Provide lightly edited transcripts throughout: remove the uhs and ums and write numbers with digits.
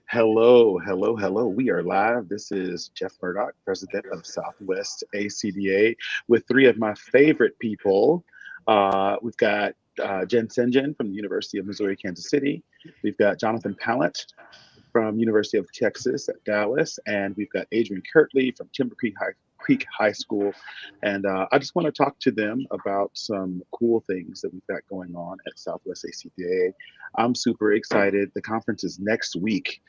Hello, hello, hello. We are live. This is Jeff Murdock, president of Southwest ACDA, with three of my favorite people. We've got Jen Sengin from the University of Missouri, Kansas City. We've got Jonathan Palant from University of Texas at Dallas, and we've got Adrian Kirtley from Timber Creek High School. And I just want to talk to them about some cool things that we've got going on at Southwest ACDA. I'm super excited. The conference is next week.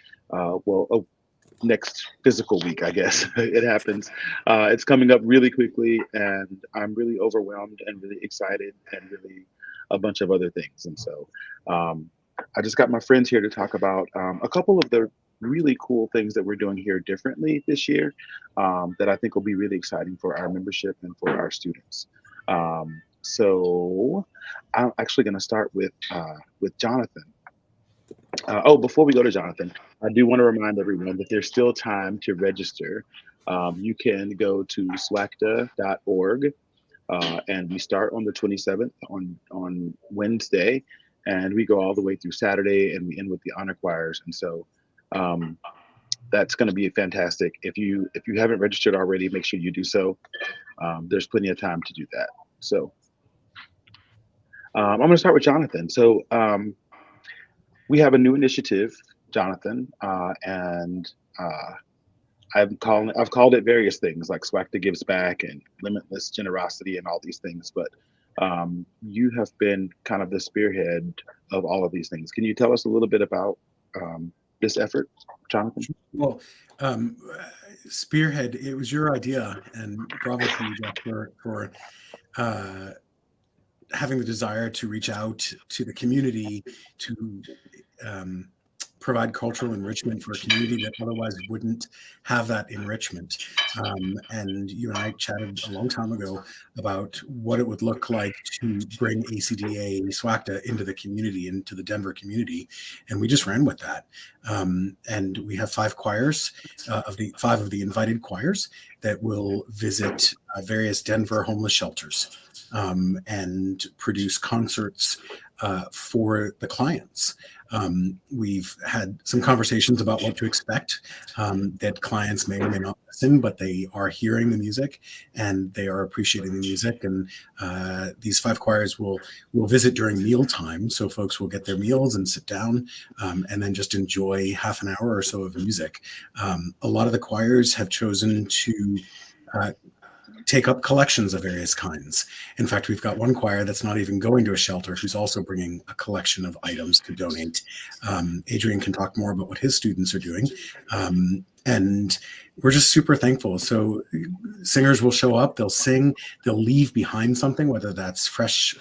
Next physical week, I guess. It happens. It's coming up really quickly, and I'm really overwhelmed and really excited and really a bunch of other things. And so I just got my friends here to talk about a couple of the really cool things that we're doing here differently this year that I think will be really exciting for our membership and for our students. So I'm actually going to start with Jonathan. Before we go to Jonathan, I do want to remind everyone that there's still time to register. You can go to swacda.org, and we start on the 27th on Wednesday, and we go all the way through Saturday, and we end with the honor choirs. And so that's going to be fantastic. If you haven't registered already, make sure you do so. There's plenty of time to do that. So I'm going to start with Jonathan. So we have a new initiative, Jonathan, and I've called it various things like SWACDA Gives Back and Limitless Generosity and all these things. But you have been kind of the spearhead of all of these things. Can you tell us a little bit about this effort, Jonathan? Well, Spearhead, it was your idea, and bravo to you, Jeff, for having the desire to reach out to the community to provide cultural enrichment for a community that otherwise wouldn't have that enrichment. And you and I chatted a long time ago about what it would look like to bring ACDA SWACDA into the community, into the Denver community. And we just ran with that. And we have five choirs five of the invited choirs that will visit various Denver homeless shelters and produce concerts for the clients. We've had some conversations about what to expect, that clients may or may not listen, but they are hearing the music and they are appreciating the music. And these five choirs will visit during mealtime. So folks will get their meals and sit down and then just enjoy half an hour or so of music. A lot of the choirs have chosen to take up collections of various kinds. In fact, we've got one choir that's not even going to a shelter who's also bringing a collection of items to donate. Adrian can talk more about what his students are doing. And we're just super thankful. So singers will show up, they'll sing, they'll leave behind something, whether that's fresh,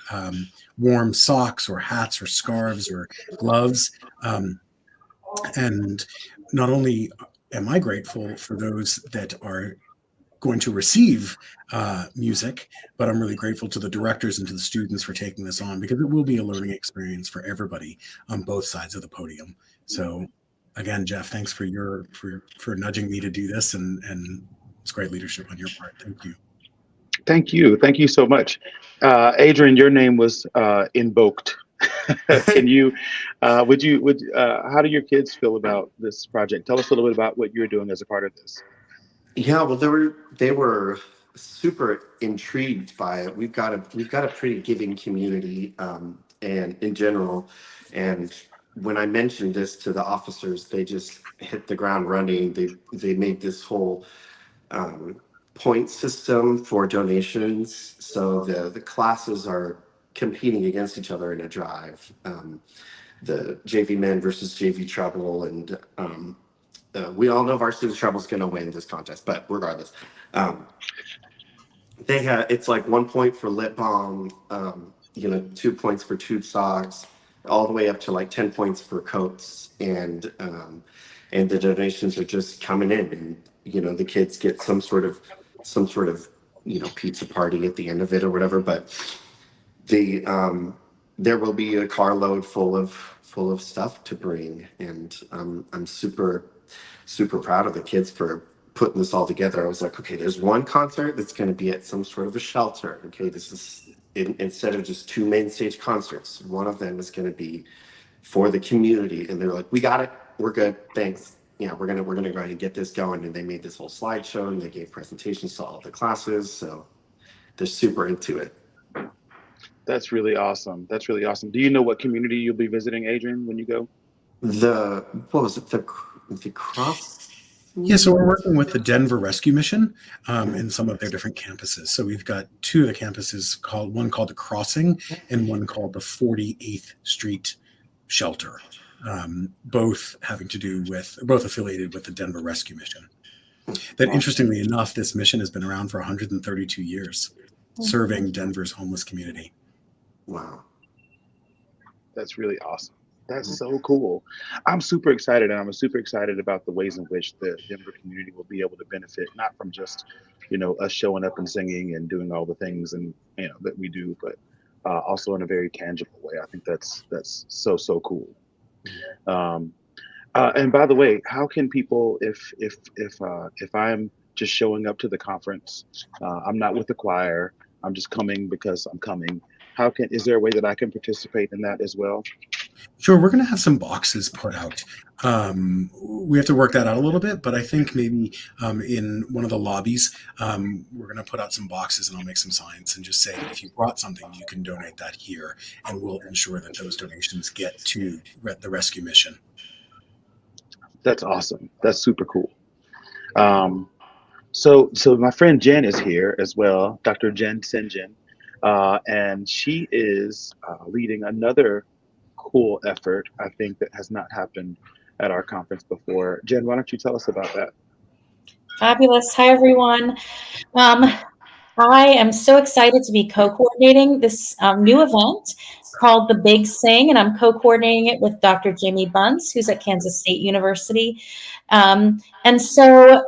warm socks or hats or scarves or gloves. And not only am I grateful for those that are going to receive music, but I'm really grateful to the directors and to the students for taking this on, because it will be a learning experience for everybody on both sides of the podium. So again, Jeff, thanks for nudging me to do this, and it's great leadership on your part. Thank you. Thank you so much. Adrian, your name was invoked. Can you how do your kids feel about this project? Tell us a little bit about what you're doing as a part of this. Yeah, well, they were super intrigued by it. We've got a pretty giving community, and in general, and when I mentioned this to the officers, they just hit the ground running. They made this whole point system for donations, so the classes are competing against each other in a drive. The JV men versus JV treble, and we all know Varsity Treble is going to win this contest, but regardless, it's like 1 point for lip balm, 2 points for tube socks, all the way up to like 10 points for coats, and the donations are just coming in, and the kids get some sort of pizza party at the end of it or whatever, but there will be a carload full of stuff to bring, and I'm super proud of the kids for putting this all together. I was like, okay, there's one concert that's going to be at some sort of a shelter. Okay, this is instead of just two main stage concerts, one of them is going to be for the community. And they're like, we got it. we're good, thanks. Yeah, we're gonna go ahead and get this going. And they made this whole slideshow and they gave presentations to all of the classes. So they're super into it. That's really awesome. That's really awesome. Do you know what community you'll be visiting, Adrian, when you go? The what was it? The cross. Yeah, so we're working with the Denver Rescue Mission in some of their different campuses. So we've got two of the campuses one called the Crossing and one called the 48th Street Shelter, both affiliated with the Denver Rescue Mission. That, interestingly enough, this mission has been around for 132 years, serving Denver's homeless community. Wow. That's really awesome. That's so cool. I'm super excited, and I'm super excited about the ways in which the Denver community will be able to benefit, not from just, us showing up and singing and doing all the things and that we do, but also in a very tangible way. I think that's so cool. And by the way, how can people, if I'm just showing up to the conference, I'm not with the choir, I'm just coming because I'm coming. Is there a way that I can participate in that as well? Sure, we're going to have some boxes put out. We have to work that out a little bit, but I think maybe in one of the lobbies, we're going to put out some boxes and I'll make some signs and just say that if you brought something, you can donate that here, and we'll ensure that those donations get to the rescue mission. That's awesome. That's super cool. So my friend Jen is here as well, Dr. Jen Sengin, and she is leading another cool effort, I think, that has not happened at our conference before. Jen, why don't you tell us about that? Fabulous. Hi, everyone. I am so excited to be co-coordinating this new event called The Big Sing, and I'm co-coordinating it with Dr. Jamie Bunce, who's at Kansas State University. And so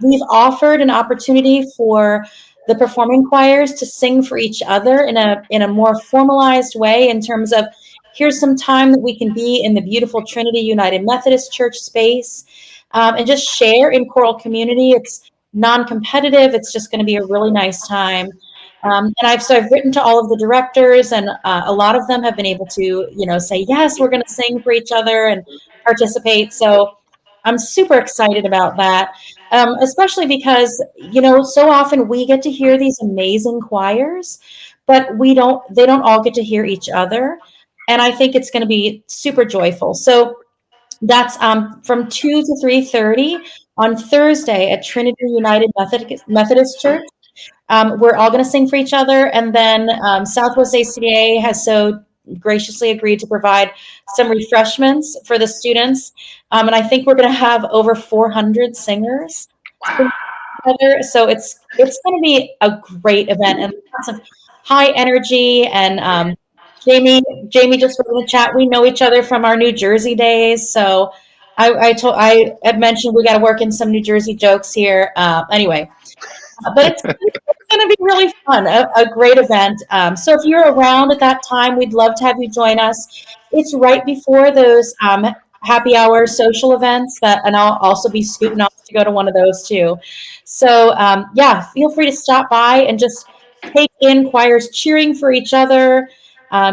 we've offered an opportunity for the performing choirs to sing for each other in a more formalized way, in terms of, here's some time that we can be in the beautiful Trinity United Methodist Church space and just share in choral community. It's non-competitive. It's just going to be a really nice time. And I've written to all of the directors, and a lot of them have been able to, say, yes, we're going to sing for each other and participate. So I'm super excited about that, especially because, so often we get to hear these amazing choirs, but they don't all get to hear each other. And I think it's going to be super joyful. So that's from 2 to 3:30 on Thursday at Trinity United Methodist Church. We're all going to sing for each other. And then Southwest ACDA has so graciously agreed to provide some refreshments for the students. And I think we're going to have over 400 singers. Wow. So it's going to be a great event and lots of high energy. And Jamie just wrote in the chat, we know each other from our New Jersey days. So I had mentioned we got to work in some New Jersey jokes here. Anyway, but it's going to be really fun, a great event. So if you're around at that time, we'd love to have you join us. It's right before those happy hour social events and I'll also be scooting off to go to one of those too. So feel free to stop by and just take in choirs cheering for each other.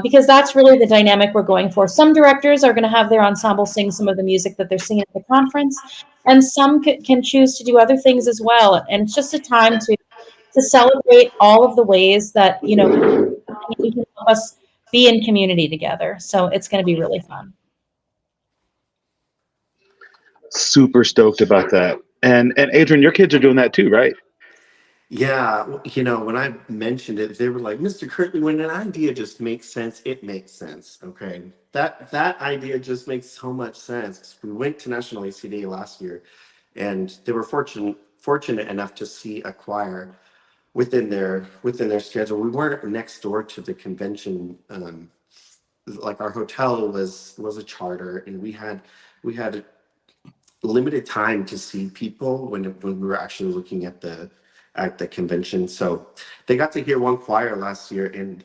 Because that's really the dynamic we're going for. Some directors are going to have their ensemble sing some of the music that they're singing at the conference, and some can choose to do other things as well. And it's just a time to celebrate all of the ways that you can help us be in community together. So it's going to be really fun. Super stoked about that. And Adrian, your kids are doing that too, right? Yeah, when I mentioned it, they were like, Mr. Kirtley, when an idea just makes sense, it makes sense. Okay. That idea just makes so much sense. We went to National ACD last year, and they were fortunate enough to see a choir within their schedule. We weren't next door to the convention. Like our hotel was a charter, and we had limited time to see people when we were actually looking at the convention. So they got to hear one choir last year, and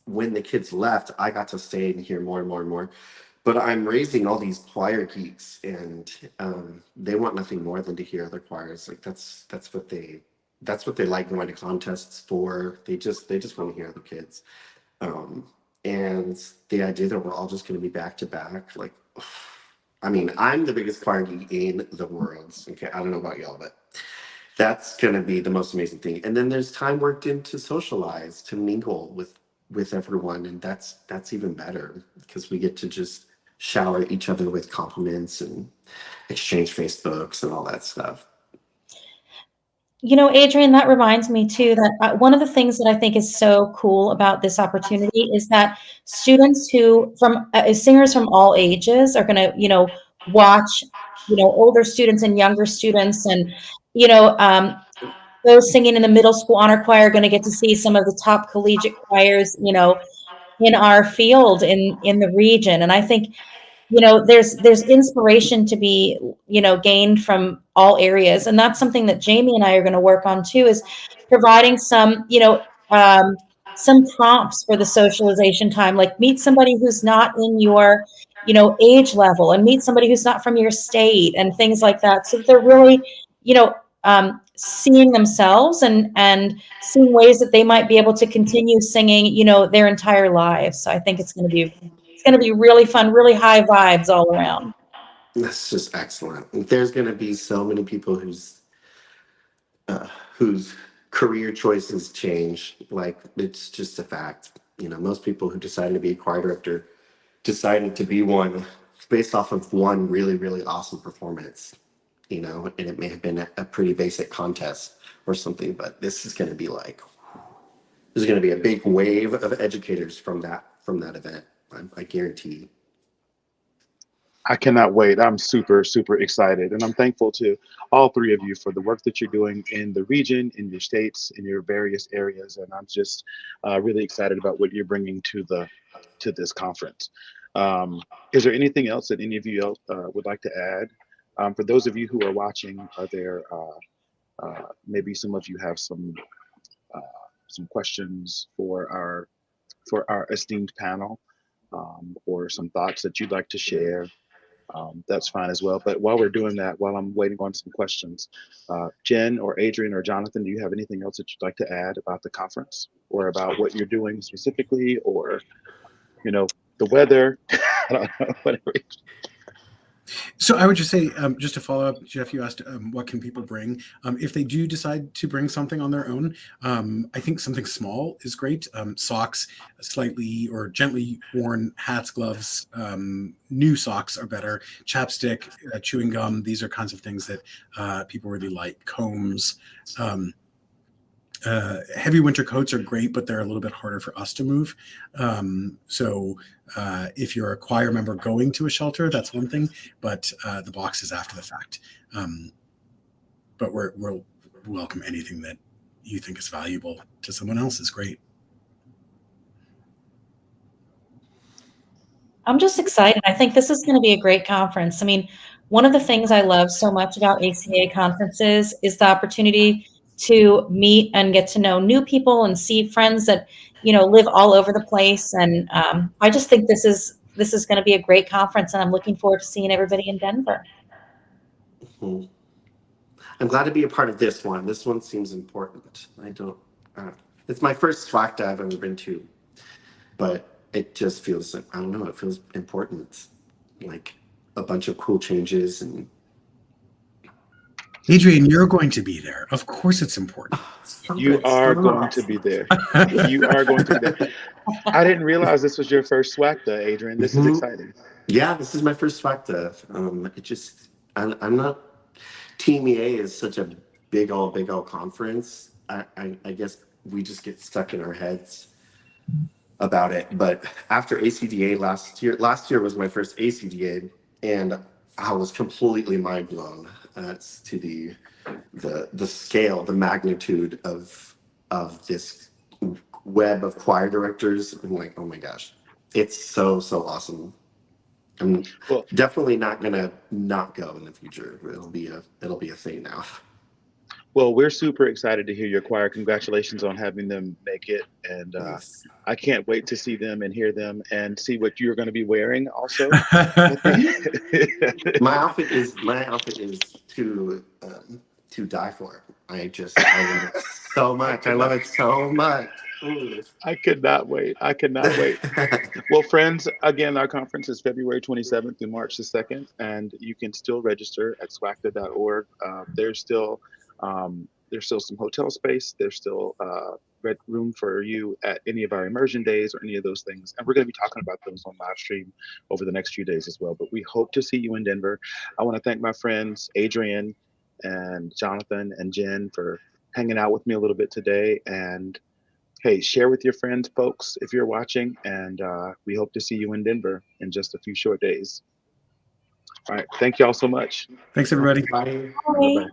when the kids left, I got to stay and hear more and more and more. But I'm raising all these choir geeks, and they want nothing more than to hear other choirs. Like that's what they like going to contests for. They just want to hear other kids. And the idea that we're all just going to be back to back, like, I mean, I'm the biggest choir geek in the world. Okay, I don't know about y'all, but that's going to be the most amazing thing. And then there's time worked in to socialize, to mingle with everyone, and that's even better because we get to just shower each other with compliments and exchange Facebooks and all that stuff. You know, Adrian, that reminds me too that one of the things that I think is so cool about this opportunity is that students who from singers from all ages are going to, watch, older students and younger students, and you know, those singing in the middle school honor choir are going to get to see some of the top collegiate choirs, in our field in the region, and I think there's inspiration to be gained from all areas, and that's something that Jamie and I are going to work on too, is providing some prompts for the socialization time, like meet somebody who's not in your age level, and meet somebody who's not from your state, and things like that, so that they're really seeing themselves and seeing ways that they might be able to continue singing their entire lives. So I think it's going to be really fun, really high vibes all around. That's just excellent. There's going to be so many people whose career choices change. Like, it's just a fact. Most people who decided to be a choir director decided to be one based off of one really, really awesome performance. And it may have been a pretty basic contest or something, but this is going to be there's going to be a big wave of educators from that event. I guarantee. I cannot wait. I'm super, super excited. And I'm thankful to all three of you for the work that you're doing in the region, in your states, in your various areas. And I'm just really excited about what you're bringing to this conference. Is there anything else that any of you else would like to add? For those of you who are watching, are there maybe some of you have some questions for our esteemed panel, or some thoughts that you'd like to share? That's fine as well. But while we're doing that, while I'm waiting on some questions, Jen or Adrian or Jonathan, do you have anything else that you'd like to add about the conference, or about what you're doing specifically, or the weather? I don't know, whatever. So I would just say, just to follow up, Jeff, you asked what can people bring? If they do decide to bring something on their own, I think something small is great. Socks, slightly or gently worn, hats, gloves, new socks are better. Chapstick, chewing gum, these are kinds of things that people really like. Combs. Heavy winter coats are great, but they're a little bit harder for us to move. So if you're a choir member going to a shelter, that's one thing, but the box is after the fact. But we'll welcome anything that you think is valuable to someone else is great. I'm just excited. I think this is going to be a great conference. I mean, one of the things I love so much about ACDA conferences is the opportunity to meet and get to know new people and see friends that live all over the place. And I just think this is going to be a great conference, and I'm looking forward to seeing everybody in Denver. Mm-hmm. I'm glad to be a part of this one. This one seems important. It's my first SWACDA I've ever been to, but it just feels, I don't know, it feels important. Like a bunch of cool changes. And Adrian, you're going to be there. Of course it's important. You are going to be there. You are going to be there. I didn't realize this was your first SWACDA, Adrian. This is exciting. Yeah, this is my first SWACDA. I'm not, Team EA is such a big old conference. I guess we just get stuck in our heads about it. But after ACDA last year was my first ACDA, and I was completely mind blown as to the scale, the magnitude of this web of choir directors. I'm like, oh my gosh, it's so awesome. I'm definitely not gonna not go in the future. It'll be a thing now. Well, we're super excited to hear your choir. Congratulations on having them make it. And Yes. I can't wait to see them and hear them and see what you're going to be wearing also. My outfit is to die for. I love it so much. I love it so much. I could not wait. I could not wait. Well, friends, again, our conference is February 27th through March the 2nd, and you can still register at swacda.org. There's still some hotel space. There's still room for you at any of our immersion days or any of those things. And we're going to be talking about those on live stream over the next few days as well. But we hope to see you in Denver. I want to thank my friends, Adrian and Jonathan and Jen, for hanging out with me a little bit today. And hey, share with your friends, folks, if you're watching. And we hope to see you in Denver in just a few short days. All right. Thank you all so much. Thanks, everybody. Bye. Bye. Bye-bye.